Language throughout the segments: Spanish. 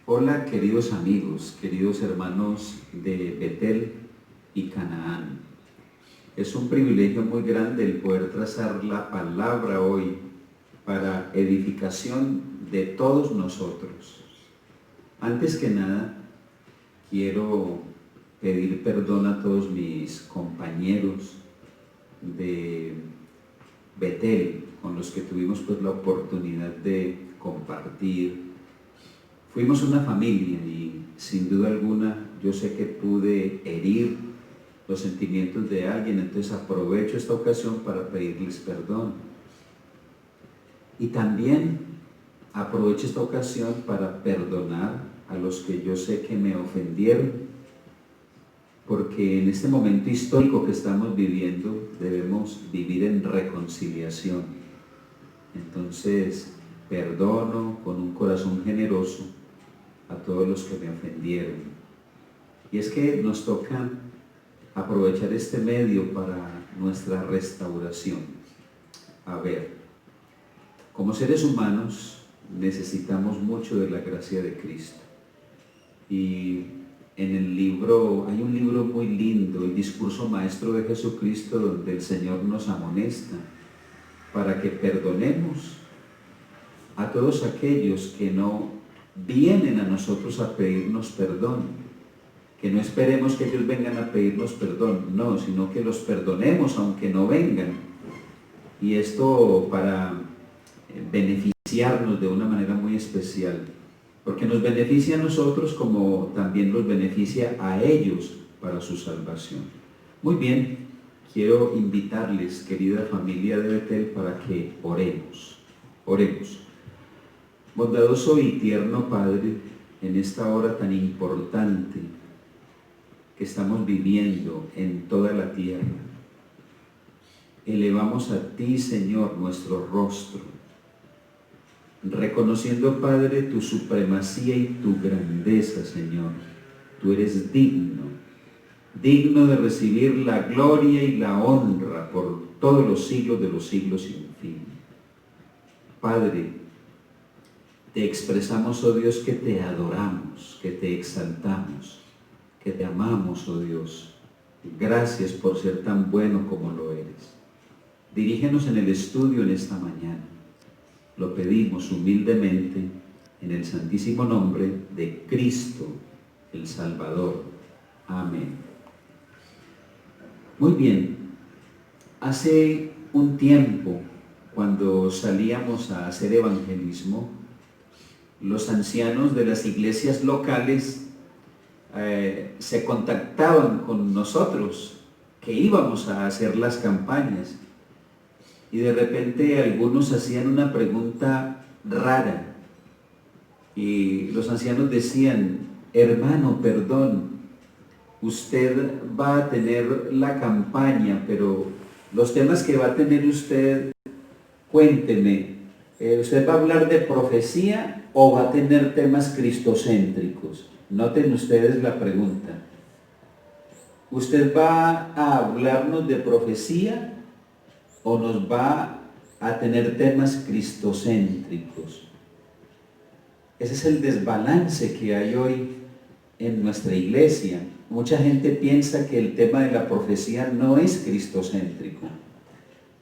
Hola queridos amigos, queridos hermanos de Betel y Canaán. Es un privilegio muy grande el poder trazar la palabra hoy para edificación de todos nosotros. Antes que nada, quiero pedir perdón a todos mis compañeros de Betel, con los que tuvimos la oportunidad de compartir. Fuimos una familia y sin duda alguna yo sé que pude herir los sentimientos de alguien, entonces aprovecho esta ocasión para pedirles perdón. Y también aprovecho esta ocasión para perdonar a los que yo sé que me ofendieron, porque en este momento histórico que estamos viviendo debemos vivir en reconciliación. Entonces, perdono con un corazón generoso a todos los que me ofendieron. Y es que nos toca aprovechar este medio para nuestra restauración. A ver, como seres humanos necesitamos mucho de la gracia de Cristo. Y en el libro, hay un libro muy lindo, el Discurso Maestro de Jesucristo, donde el Señor nos amonesta para que perdonemos a todos aquellos que no vienen a nosotros a pedirnos perdón, que no esperemos que ellos vengan a pedirnos perdón, no, sino que los perdonemos aunque no vengan. Y esto para beneficiarnos de una manera muy especial, porque nos beneficia a nosotros como también los beneficia a ellos para su salvación. Muy bien, quiero invitarles, querida familia de Betel, para que oremos. Oremos. Bondadoso y tierno Padre, en esta hora tan importante que estamos viviendo en toda la tierra, elevamos a ti, Señor, nuestro rostro, reconociendo, Padre, tu supremacía y tu grandeza, Señor. Tú eres digno de recibir la gloria y la honra por todos los siglos de los siglos sin fin. Padre, te expresamos, oh Dios, que te adoramos, que te exaltamos, que te amamos, oh Dios. Gracias por ser tan bueno como lo eres. Dirígenos en el estudio en esta mañana. Lo pedimos humildemente en el santísimo nombre de Cristo, el Salvador. Amén. Muy bien, hace un tiempo, cuando salíamos a hacer evangelismo, los ancianos de las iglesias locales se contactaban con nosotros, que íbamos a hacer las campañas, y de repente algunos hacían una pregunta rara, y los ancianos decían: hermano, perdón, usted va a tener la campaña, pero los temas que va a tener usted, cuénteme, ¿usted va a hablar de profecía o va a tener temas cristocéntricos? Noten ustedes la pregunta. ¿Usted va a hablarnos de profecía o nos va a tener temas cristocéntricos? Ese es el desbalance que hay hoy en nuestra iglesia. Mucha gente piensa que el tema de la profecía no es cristocéntrico,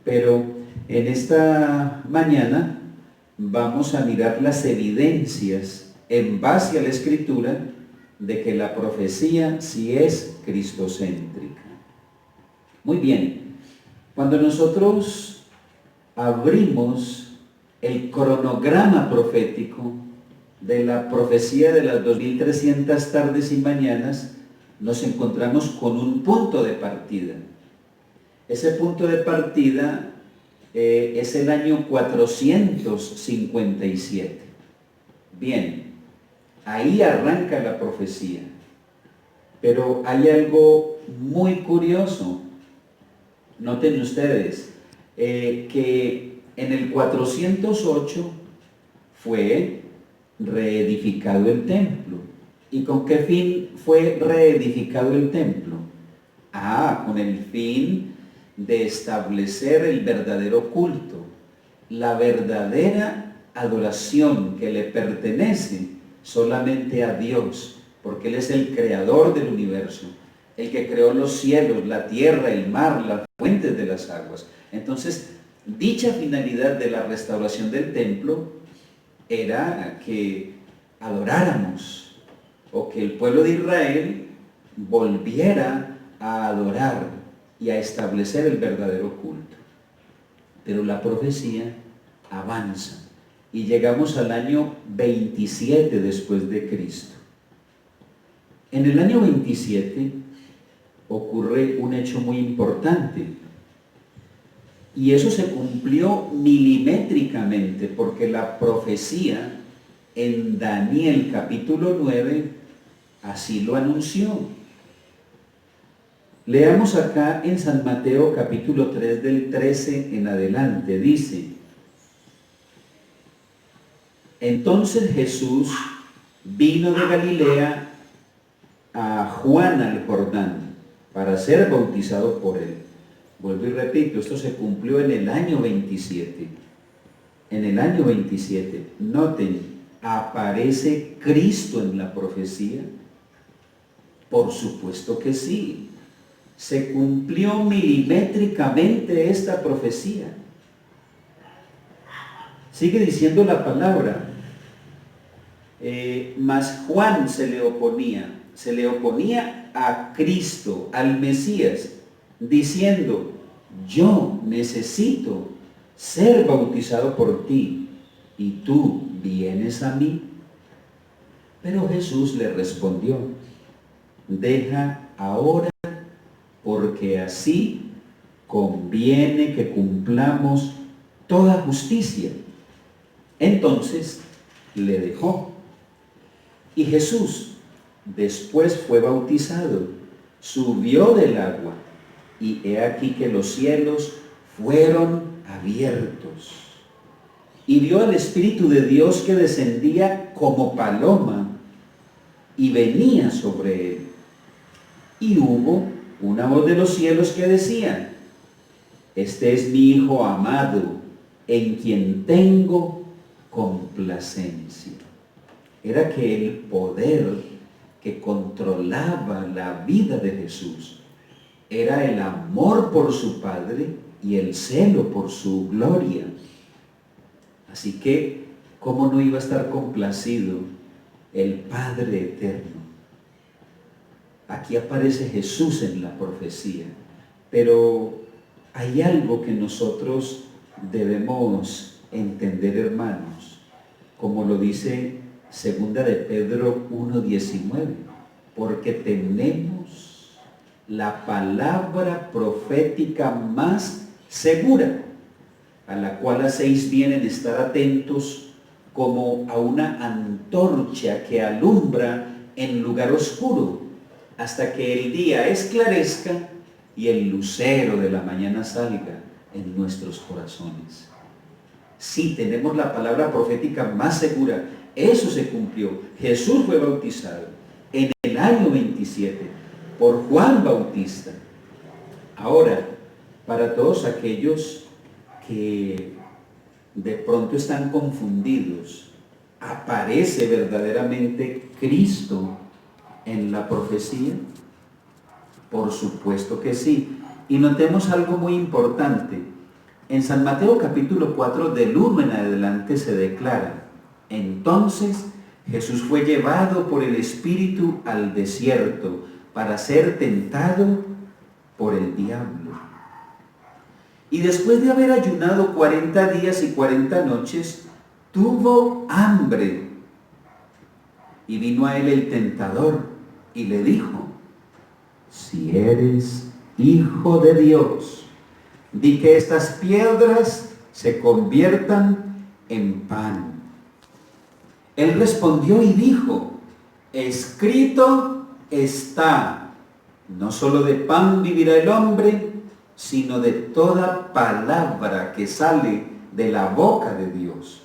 pero en esta mañana vamos a mirar las evidencias en base a la Escritura de que la profecía sí es cristocéntrica. Muy bien, cuando nosotros abrimos el cronograma profético de la profecía de las 2300 tardes y mañanas, nos encontramos con un punto de partida. Ese punto de partida es el año 457. Bien, ahí arranca la profecía. Pero hay algo muy curioso. Noten ustedes que en el 408 fue reedificado el templo. ¿Y con qué fin fue reedificado el templo? Con el fin de establecer el verdadero culto, la verdadera adoración que le pertenece solamente a Dios, porque Él es el creador del universo, el que creó los cielos, la tierra, el mar, las fuentes de las aguas. Entonces, dicha finalidad de la restauración del templo era que adoráramos, o que el pueblo de Israel volviera a adorar y a establecer el verdadero culto. Pero la profecía avanza y llegamos al año 27 después de Cristo. En el año 27 ocurre un hecho muy importante, y eso se cumplió milimétricamente, porque la profecía en Daniel capítulo 9 así lo anunció. Leamos acá en San Mateo capítulo 3 del 13 en adelante, dice: entonces Jesús vino de Galilea a Juan al Jordán para ser bautizado por él. Vuelvo y repito, esto se cumplió en el año 27. En el año 27, noten, ¿aparece Cristo en la profecía? Por supuesto que sí. Se cumplió milimétricamente esta profecía. Sigue diciendo la palabra, mas Juan se le oponía a Cristo, al Mesías, diciendo: yo necesito ser bautizado por ti, ¿y tú vienes a mí? Pero Jesús le respondió: deja ahora, porque así conviene que cumplamos toda justicia. Entonces le dejó. Y Jesús después fue bautizado, subió del agua, y he aquí que los cielos fueron abiertos, y vio al Espíritu de Dios que descendía como paloma y venía sobre él. Y hubo una voz de los cielos que decía: este es mi Hijo amado, en quien tengo complacencia. Era que el poder que controlaba la vida de Jesús era el amor por su Padre y el celo por su gloria. Así que, ¿cómo no iba a estar complacido el Padre eterno? Aquí aparece Jesús en la profecía, pero hay algo que nosotros debemos entender, hermanos, como lo dice segunda de Pedro 1:19, porque tenemos la palabra profética más segura, a la cual hacéis bien en estar atentos como a una antorcha que alumbra en lugar oscuro, hasta que el día esclarezca y el lucero de la mañana salga en nuestros corazones. Sí, tenemos la palabra profética más segura. Eso se cumplió. Jesús fue bautizado en el año 27 por Juan Bautista. Ahora, para todos aquellos que de pronto están confundidos, ¿aparece verdaderamente Cristo en la profecía? Por supuesto que sí. Y notemos algo muy importante. En San Mateo capítulo 4, del 1 en adelante, se declara: entonces Jesús fue llevado por el Espíritu al desierto para ser tentado por el diablo. Y después de haber ayunado 40 días y 40 noches, tuvo hambre. Y vino a él el tentador y le dijo: si eres Hijo de Dios, di que estas piedras se conviertan en pan. Él respondió y dijo: escrito está, no solo de pan vivirá el hombre, sino de toda palabra que sale de la boca de Dios.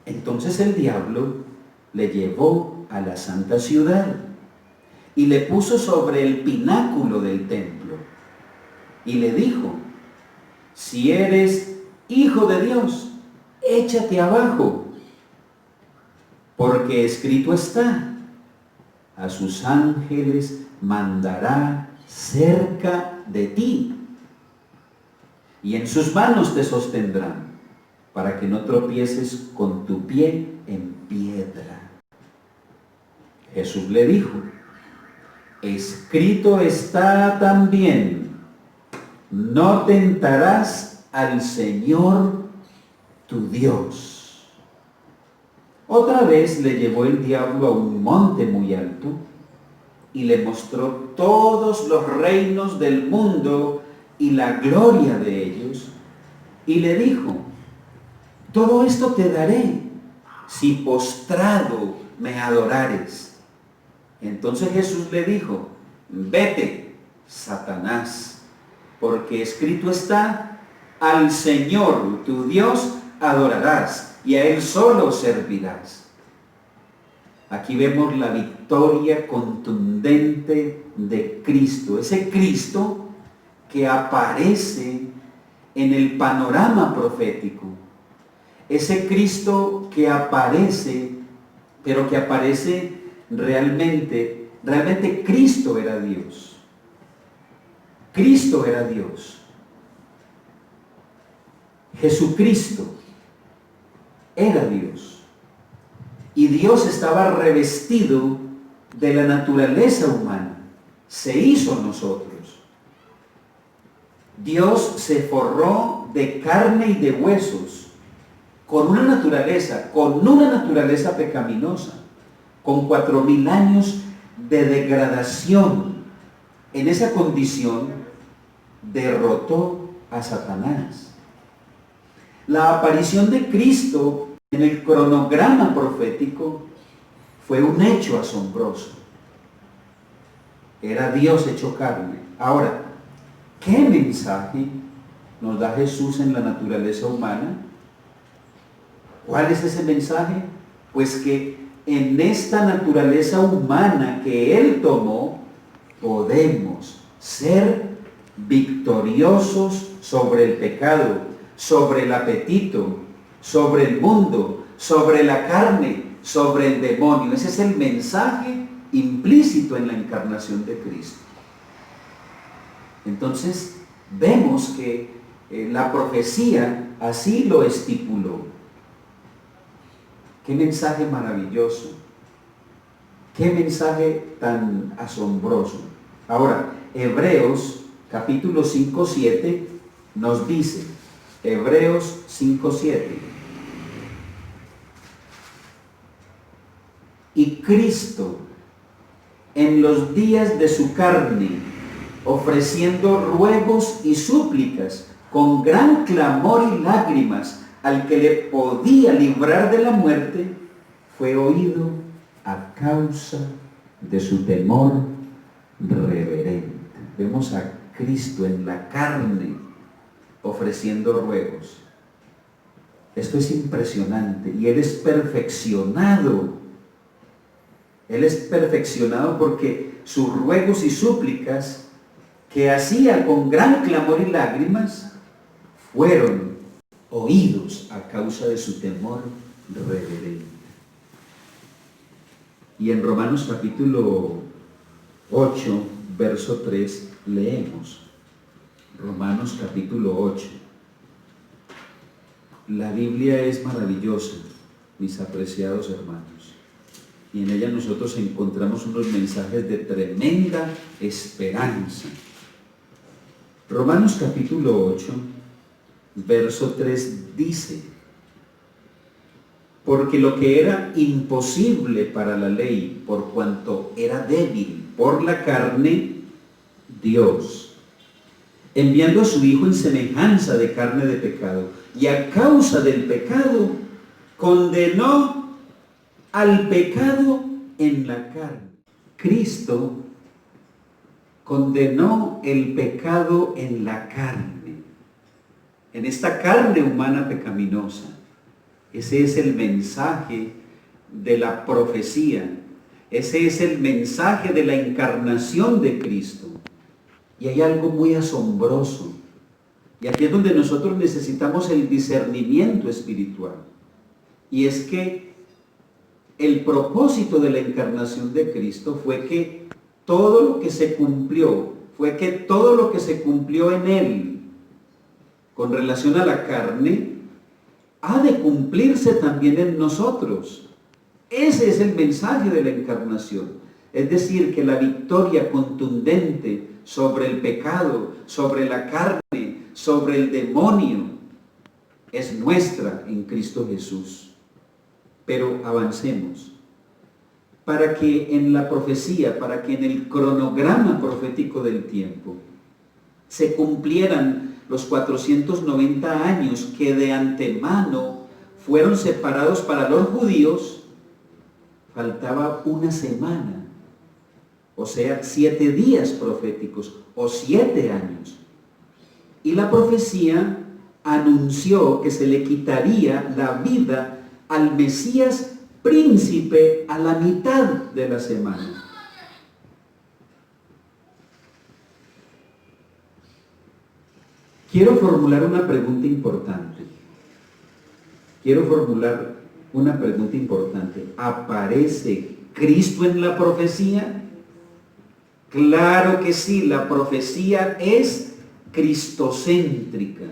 Entonces el diablo le llevó a la santa ciudad y le puso sobre el pináculo del templo y le dijo: si eres Hijo de Dios, échate abajo, porque escrito está, a sus ángeles mandará cerca de ti, y en sus manos te sostendrán, para que no tropieces con tu pie en piedra. Jesús le dijo, escrito está también, no tentarás al Señor tu Dios. Otra vez le llevó el diablo a un monte muy alto y le mostró todos los reinos del mundo y la gloria de ellos, y le dijo, todo esto te daré si postrado me adorares. Entonces Jesús le dijo, vete, Satanás, porque escrito está, al Señor tu Dios adorarás y a Él solo servirás. Aquí vemos la victoria contundente de Cristo, ese Cristo que aparece en el panorama profético, ese Cristo que aparece, pero que aparece realmente Cristo era Dios. Cristo era Dios. Jesucristo era Dios. Y Dios estaba revestido de la naturaleza humana. Se hizo nosotros. Dios se forró de carne y de huesos con una naturaleza pecaminosa, con 4000 años de degradación. En esa condición derrotó a Satanás. La aparición de Cristo en el cronograma profético fue un hecho asombroso. Era Dios hecho carne. Ahora, ¿qué mensaje nos da Jesús en la naturaleza humana? ¿Cuál es ese mensaje? Pues que en esta naturaleza humana que Él tomó, podemos ser victoriosos sobre el pecado, sobre el apetito, sobre el mundo, sobre la carne, sobre el demonio. Ese es el mensaje implícito en la encarnación de Cristo. Entonces, vemos que la profecía así lo estipuló. Qué mensaje maravilloso, qué mensaje tan asombroso. Ahora, Hebreos capítulo 5:7 nos dice, Hebreos 5:7, y Cristo en los días de su carne, ofreciendo ruegos y súplicas con gran clamor y lágrimas al que le podía librar de la muerte, fue oído a causa de su temor reverente. Vemos a Cristo en la carne ofreciendo ruegos. Esto es impresionante, y Él es perfeccionado. Él es perfeccionado porque sus ruegos y súplicas que hacía con gran clamor y lágrimas fueron oídos a causa de su temor reverente. Y en Romanos capítulo 8, verso 3, leemos. Romanos capítulo 8. La Biblia es maravillosa, mis apreciados hermanos. Y en ella nosotros encontramos unos mensajes de tremenda esperanza. Romanos capítulo 8, verso 3 dice, porque lo que era imposible para la ley, por cuanto era débil por la carne, Dios, enviando a su Hijo en semejanza de carne de pecado, y a causa del pecado, condenó al pecado en la carne. Cristo condenó el pecado en la carne, en esta carne humana pecaminosa. Ese es el mensaje de la profecía. Ese es el mensaje de la encarnación de Cristo. Y hay algo muy asombroso. Y aquí es donde nosotros necesitamos el discernimiento espiritual. Y es que el propósito de la encarnación de Cristo fue que todo lo que se cumplió, en Él con relación a la carne, ha de cumplirse también en nosotros. Ese es el mensaje de la encarnación. Es decir, que la victoria contundente sobre el pecado, sobre la carne, sobre el demonio, es nuestra en Cristo Jesús. Pero avancemos. Para que en la profecía, para que en el cronograma profético del tiempo se cumplieran los 490 años que de antemano fueron separados para los judíos, faltaba una semana, o sea, 7 días proféticos, o 7 años. Y la profecía anunció que se le quitaría la vida al Mesías príncipe a la mitad de la semana. Quiero formular una pregunta importante. ¿Aparece Cristo en la profecía? Claro que sí, la profecía es cristocéntrica,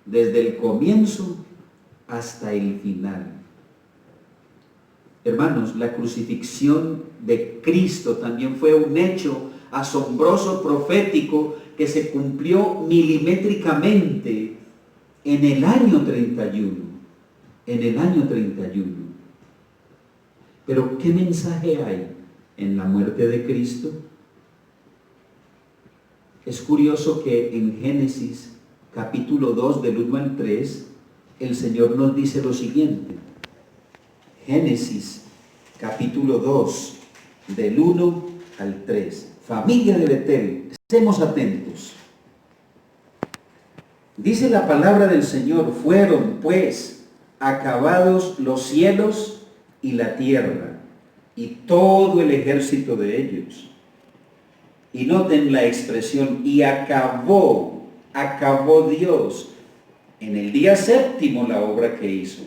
desde el comienzo hasta el final. Hermanos, la crucifixión de Cristo también fue un hecho asombroso, profético, que se cumplió milimétricamente en el año 31. Pero ¿qué mensaje hay en la muerte de Cristo? Es curioso que en Génesis capítulo 2 del 1 al 3 el Señor nos dice lo siguiente. Génesis capítulo 2 del 1 al 3. Familia de Betel, estemos atentos. Dice la palabra del Señor: fueron pues acabados los cielos y la tierra y todo el ejército de ellos. Y noten la expresión, y acabó Dios en el día séptimo la obra que hizo.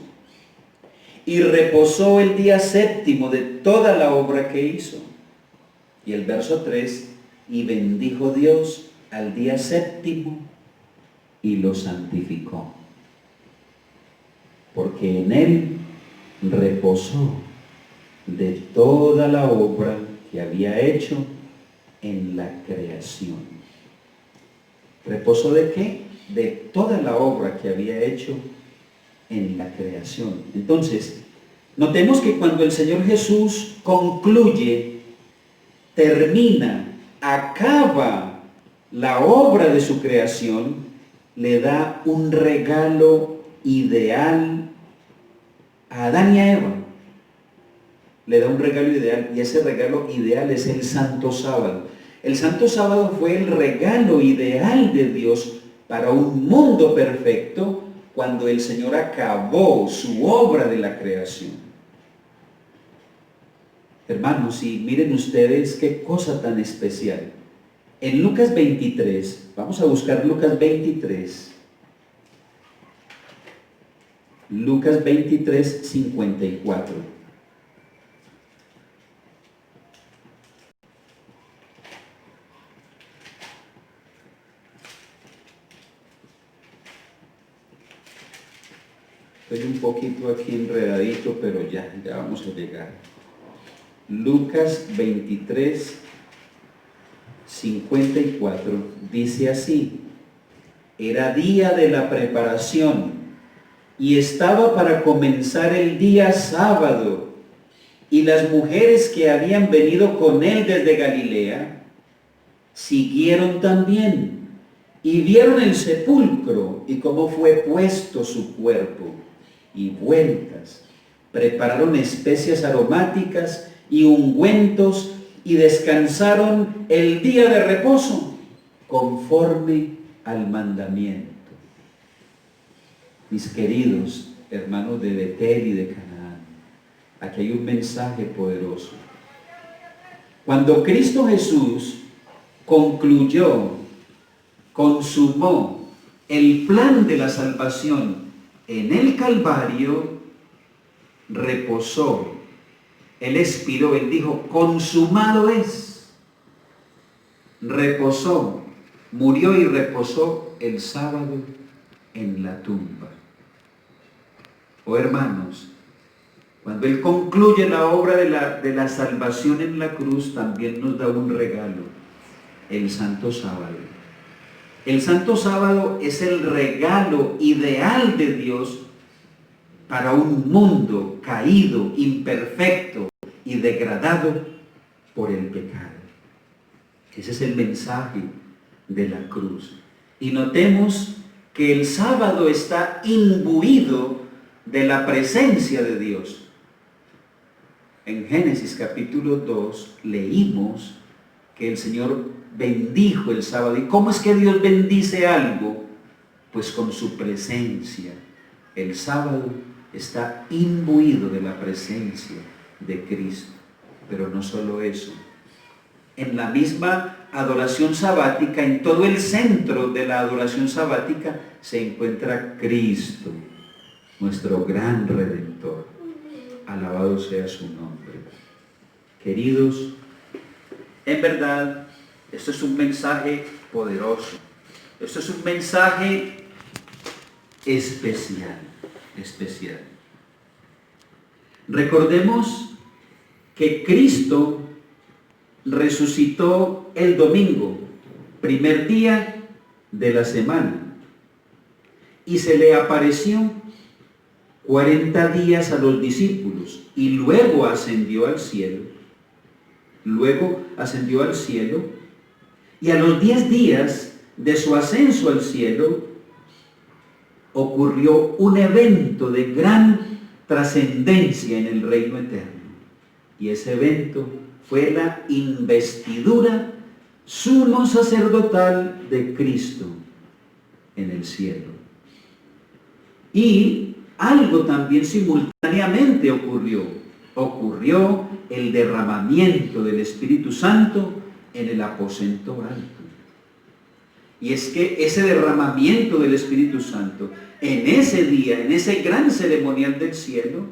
Y reposó el día séptimo de toda la obra que hizo. Y el verso 3, y bendijo Dios al día séptimo y lo santificó, porque en él reposó de toda la obra que había hecho en la creación. ¿Reposó de qué? De toda la obra que había hecho en la creación. Entonces, notemos que cuando el Señor Jesús concluye, termina, acaba la obra de su creación, le da un regalo ideal a Adán y a Eva. Le da un regalo ideal, y ese regalo ideal es el Santo Sábado. El Santo Sábado fue el regalo ideal de Dios para un mundo perfecto cuando el Señor acabó su obra de la creación. Hermanos, y miren ustedes qué cosa tan especial. En Lucas 23, vamos a buscar Lucas 23. Lucas 23, 54. Estoy un poquito aquí enredadito, pero ya vamos a llegar. Lucas 23, 54, dice así: era día de la preparación y estaba para comenzar el día sábado, y las mujeres que habían venido con él desde Galilea siguieron también y vieron el sepulcro y cómo fue puesto su cuerpo, y vueltas prepararon especias aromáticas y ungüentos y descansaron el día de reposo conforme al mandamiento. Mis queridos hermanos de Betel y de Canaán, aquí hay un mensaje poderoso. Cuando Cristo Jesús concluyó, consumó el plan de la salvación en el Calvario, reposó Él expiró, Él dijo, consumado es. Reposó, murió y reposó el sábado en la tumba. Oh hermanos, cuando Él concluye la obra de la salvación en la cruz, también nos da un regalo, el Santo Sábado. El Santo Sábado es el regalo ideal de Dios para un mundo caído, imperfecto y degradado por el pecado. Ese es el mensaje de la cruz. Y notemos que el sábado está imbuido de la presencia de Dios. En Génesis capítulo 2 leímos que el Señor bendijo el sábado. ¿Y cómo es que Dios bendice algo? Pues con su presencia. El sábado está imbuido de la presencia de Cristo. Pero no solo eso. En la misma adoración sabática, en todo el centro de la adoración sabática, se encuentra Cristo, nuestro gran Redentor. Alabado sea su nombre. Queridos, en verdad, esto es un mensaje poderoso. Esto es un mensaje especial. Recordemos que Cristo resucitó el domingo, primer día de la semana, y se le apareció 40 días a los discípulos y luego ascendió al cielo. Y a los 10 días de su ascenso al cielo ocurrió un evento de gran trascendencia en el reino eterno. Y ese evento fue la investidura sumo sacerdotal de Cristo en el cielo. Y algo también simultáneamente ocurrió el derramamiento del Espíritu Santo en el aposento alto. Y es que ese derramamiento del Espíritu Santo, en ese día, en ese gran ceremonial del cielo,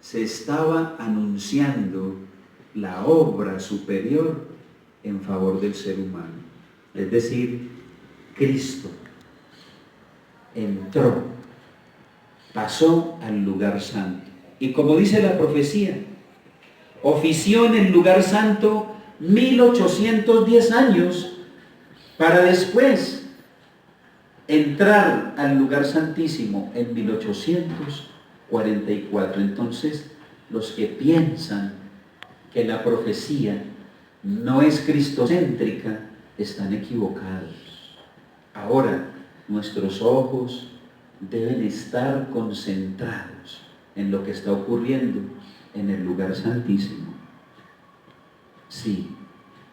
se estaba anunciando la obra superior en favor del ser humano. Es decir, Cristo entró, pasó al lugar santo. Y como dice la profecía, ofició en el lugar santo 1810 años para después entrar al lugar santísimo en 1844. Entonces, los que piensan que la profecía no es cristocéntrica están equivocados. Ahora, nuestros ojos deben estar concentrados en lo que está ocurriendo en el lugar santísimo. Sí,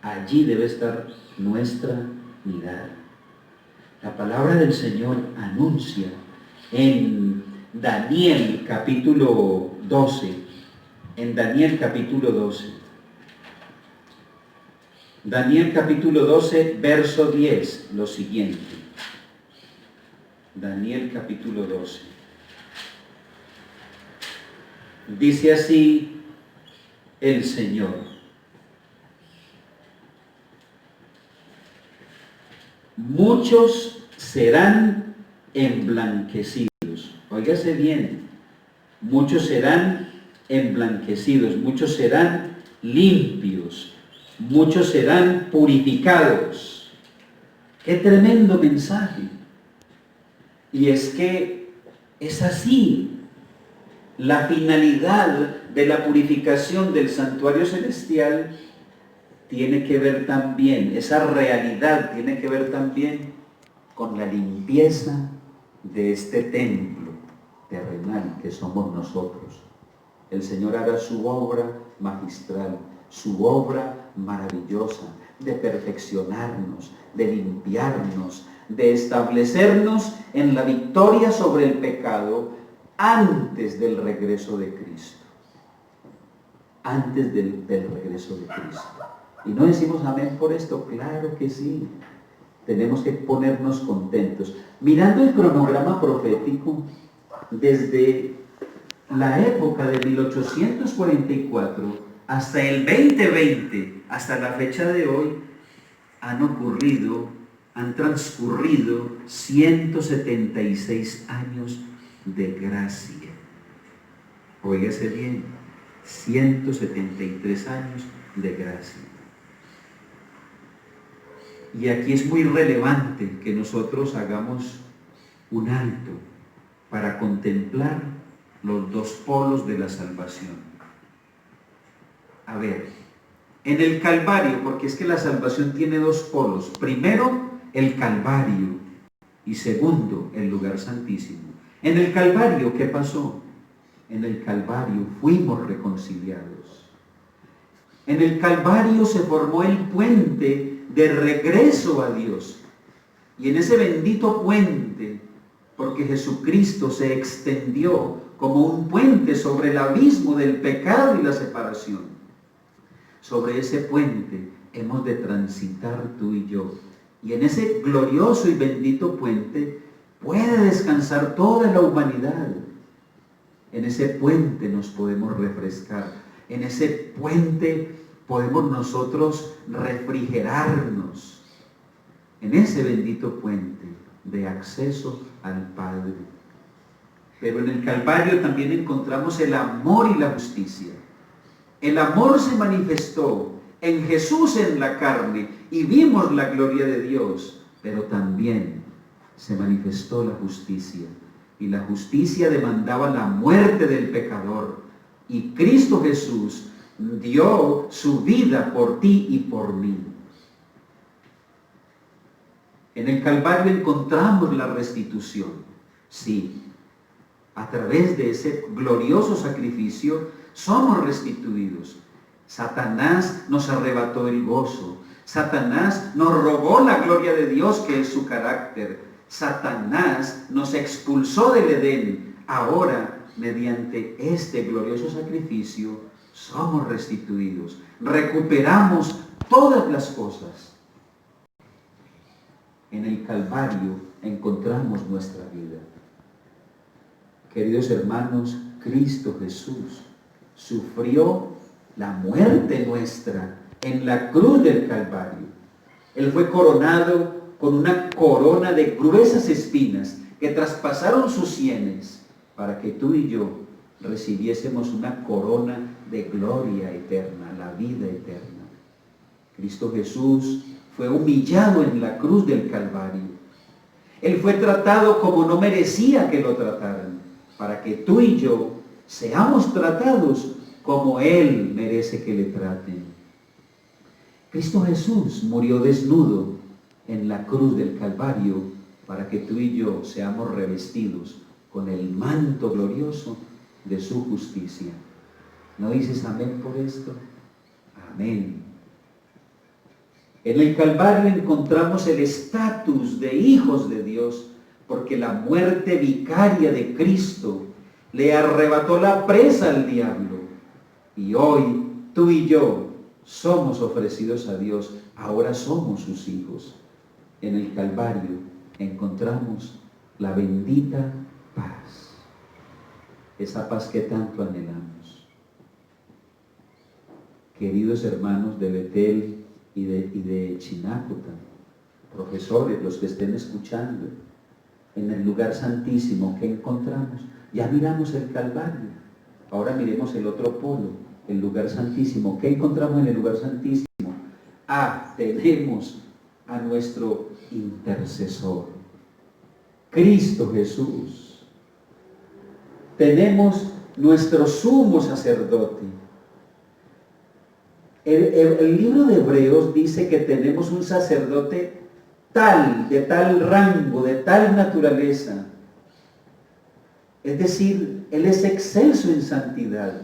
allí debe estar nuestra mirada. La palabra del Señor anuncia en Daniel capítulo 12, Daniel capítulo 12, verso 10, lo siguiente. Daniel capítulo 12. Dice así el Señor: muchos serán emblanquecidos. Óigase bien, muchos serán emblanquecidos, muchos serán limpios, muchos serán purificados. ¡Qué tremendo mensaje! Y es que es así. La finalidad de la purificación del santuario celestial tiene que ver también, esa realidad tiene que ver también con la limpieza de este templo terrenal que somos nosotros. El Señor hará su obra magistral, su obra maravillosa de perfeccionarnos, de limpiarnos, de establecernos en la victoria sobre el pecado antes del regreso de Cristo. Antes del regreso de Cristo. Y no decimos amén por esto, claro que sí. Tenemos que ponernos contentos. Mirando el cronograma profético, desde la época de 1844 hasta el 2020, hasta la fecha de hoy, han transcurrido 176 años de gracia. Óigase bien, 173 años de gracia. Y aquí es muy relevante que nosotros hagamos un alto para contemplar los dos polos de la salvación. A ver, en el Calvario, porque es que la salvación tiene dos polos. Primero, el Calvario, y segundo, el lugar santísimo. En el Calvario, ¿qué pasó? En el Calvario fuimos reconciliados. En el Calvario se formó el puente de regreso a Dios. Y en ese bendito puente, porque Jesucristo se extendió como un puente sobre el abismo del pecado y la separación, sobre ese puente hemos de transitar tú y yo. Y en ese glorioso y bendito puente puede descansar toda la humanidad. En ese puente nos podemos refrescar. En ese puente podemos nosotros refrigerarnos. En ese bendito puente de acceso al Padre. Pero en el Calvario también encontramos el amor y la justicia. El amor se manifestó en Jesús en la carne y vimos la gloria de Dios, pero también se manifestó la justicia. Y la justicia demandaba la muerte del pecador. Y Cristo Jesús dio su vida por ti y por mí. En el Calvario encontramos la restitución. Sí, a través de ese glorioso sacrificio somos restituidos. Satanás nos arrebató el gozo. Satanás nos robó la gloria de Dios, que es su carácter. Satanás nos expulsó del Edén. Ahora, mediante este glorioso sacrificio, somos restituidos. Recuperamos todas las cosas. En el Calvario encontramos nuestra vida. Queridos hermanos, Cristo Jesús sufrió la muerte nuestra en la cruz del Calvario. Él fue coronado con una corona de gruesas espinas que traspasaron sus sienes para que tú y yo recibiésemos una corona de gloria eterna, la vida eterna. Cristo Jesús fue humillado en la cruz del Calvario. Él fue tratado como no merecía que lo trataran, para que tú y yo seamos tratados como Él merece que le traten. Cristo Jesús murió desnudo en la cruz del Calvario para que tú y yo seamos revestidos con el manto glorioso de su justicia. ¿No dices amén por esto? Amén. En el Calvario encontramos el estatus de hijos de Dios, porque la muerte vicaria de Cristo le arrebató la presa al diablo. Y hoy tú y yo somos ofrecidos a Dios, ahora somos sus hijos. En el Calvario encontramos la bendita paz, esa paz que tanto anhelamos. Queridos hermanos de Betel y de Chinácuta, profesores, los que estén escuchando, en el lugar santísimo, ¿qué encontramos? Ya miramos el Calvario, ahora miremos el otro polo, el lugar santísimo. ¿Qué encontramos en el lugar santísimo? Tenemos a nuestro intercesor, Cristo Jesús. Tenemos nuestro sumo sacerdote. El libro de Hebreos dice que tenemos un sacerdote de tal rango, de tal naturaleza. Es decir, Él es excelso en santidad.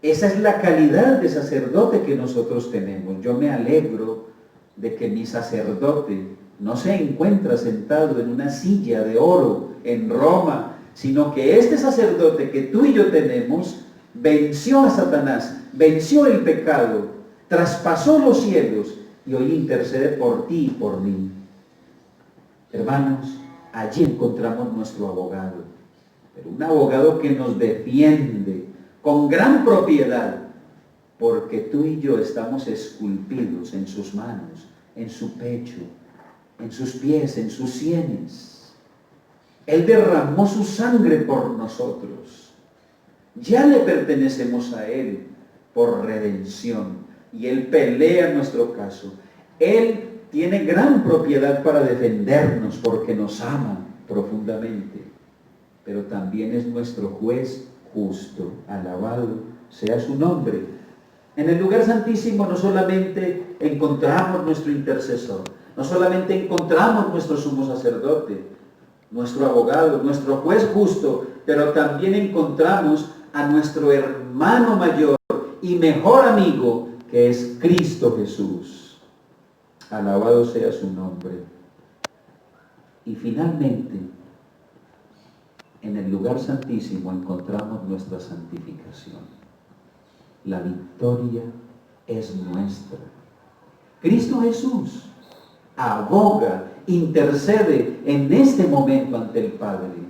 Esa es la calidad de sacerdote que nosotros tenemos. Yo me alegro de que mi sacerdote no se encuentra sentado en una silla de oro en Roma, sino que este sacerdote que tú y yo tenemos venció a Satanás, venció el pecado, traspasó los cielos y hoy intercede por ti y por mí. Hermanos, allí encontramos nuestro abogado. pero un abogado que nos defiende con gran propiedad, porque tú y yo estamos esculpidos en sus manos, en su pecho, en sus pies, en sus sienes. Él derramó su sangre por nosotros. Ya le pertenecemos a Él por redención y Él pelea nuestro caso. Él tiene gran propiedad para defendernos porque nos ama profundamente, pero también es nuestro juez justo. Alabado sea su nombre. En el lugar santísimo no solamente encontramos nuestro intercesor, no solamente encontramos nuestro sumo sacerdote, nuestro abogado, nuestro juez justo, pero también encontramos a nuestro hermano mayor y mejor amigo, que es Cristo Jesús. Alabado sea su nombre. Y finalmente, en el lugar santísimo encontramos nuestra santificación. La victoria es nuestra. Cristo Jesús aboga, intercede en este momento ante el Padre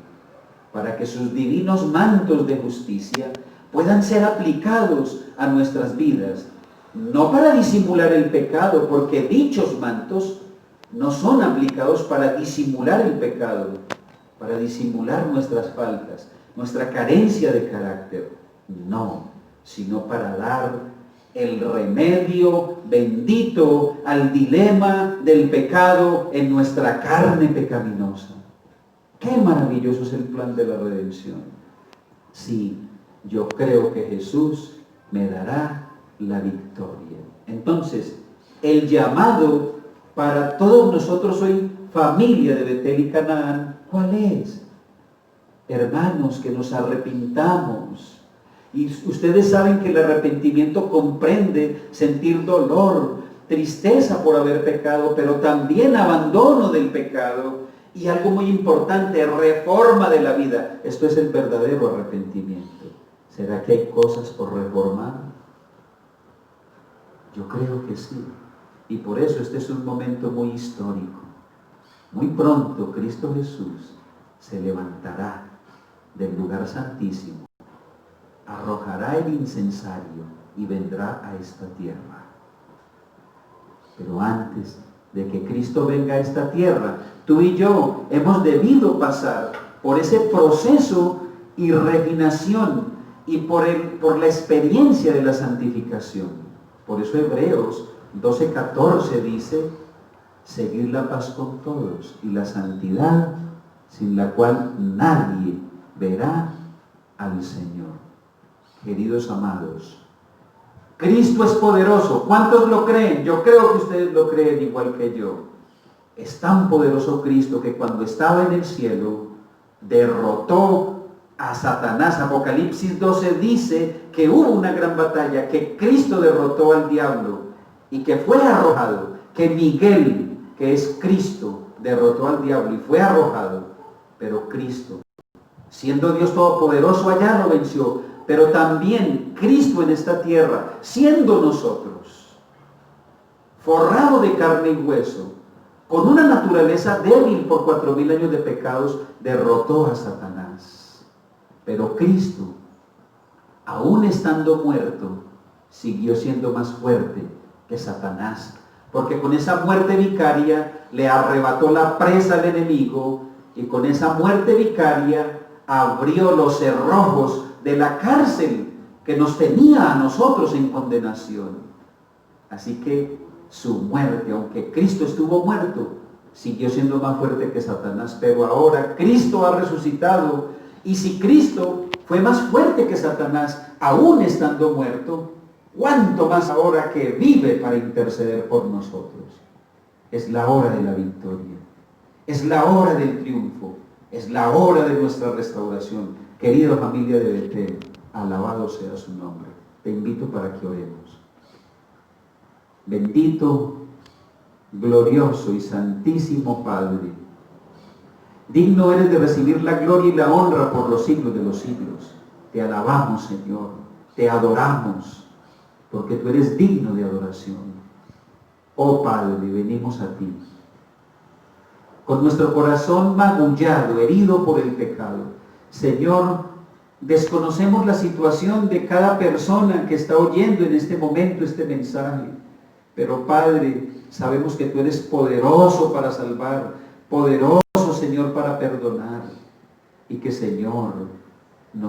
para que sus divinos mantos de justicia puedan ser aplicados a nuestras vidas, no para disimular el pecado, porque dichos mantos no son aplicados para disimular el pecado, para disimular nuestras faltas, nuestra carencia de carácter, no, sino para dar el remedio bendito al dilema del pecado en nuestra carne pecaminosa. Qué maravilloso es el plan de la redención. Sí, yo creo que Jesús me dará la victoria. Entonces, el llamado para todos nosotros hoy, familia de Betel y Canaán, ¿cuál es? Hermanos, que nos arrepintamos. Y ustedes saben que el arrepentimiento comprende sentir dolor, tristeza por haber pecado, pero también abandono del pecado y algo muy importante, reforma de la vida. Esto es el verdadero arrepentimiento. ¿Será que hay cosas por reformar? Yo creo que sí. Y por eso este es un momento muy histórico. Muy pronto Cristo Jesús se levantará del lugar santísimo, arrojará el incensario y vendrá a esta tierra. Pero antes de que Cristo venga a esta tierra, tú y yo hemos debido pasar por ese proceso y refinación y por la experiencia de la santificación. Por eso Hebreos 12:14 dice: seguir la paz con todos y la santidad, sin la cual nadie verá al Señor. Queridos amados, Cristo es poderoso. ¿Cuántos lo creen? Yo creo que ustedes lo creen igual que yo. Es tan poderoso Cristo que cuando estaba en el cielo derrotó a Satanás. Apocalipsis 12 dice que hubo una gran batalla, que Cristo derrotó al diablo y que fue arrojado, que Miguel, que es Cristo, derrotó al diablo y fue arrojado, pero Cristo, siendo Dios todopoderoso, allá lo venció. Pero también Cristo en esta tierra, siendo nosotros, forrado de carne y hueso, con una naturaleza débil por 4000 años de pecados, derrotó a Satanás. Pero Cristo, aún estando muerto, siguió siendo más fuerte que Satanás, porque con esa muerte vicaria le arrebató la presa al enemigo, y con esa muerte vicaria abrió los cerrojos de la cárcel que nos tenía a nosotros en condenación. Así que su muerte, aunque Cristo estuvo muerto, siguió siendo más fuerte que Satanás. Pero ahora Cristo ha resucitado, y si Cristo fue más fuerte que Satanás, aún estando muerto, ¿cuánto más ahora que vive para interceder por nosotros? Es la hora de la victoria, es la hora del triunfo, es la hora de nuestra restauración. Querida familia de Betel, alabado sea su nombre. Te invito para que oremos. Bendito, glorioso y santísimo Padre, digno eres de recibir la gloria y la honra por los siglos de los siglos. Te alabamos, Señor, te adoramos, porque tú eres digno de adoración. Oh Padre, venimos a ti, con nuestro corazón magullado, herido por el pecado, Señor, desconocemos la situación de cada persona que está oyendo en este momento este mensaje, pero Padre, sabemos que tú eres poderoso para salvar, poderoso, Señor, para perdonar, y que, Señor,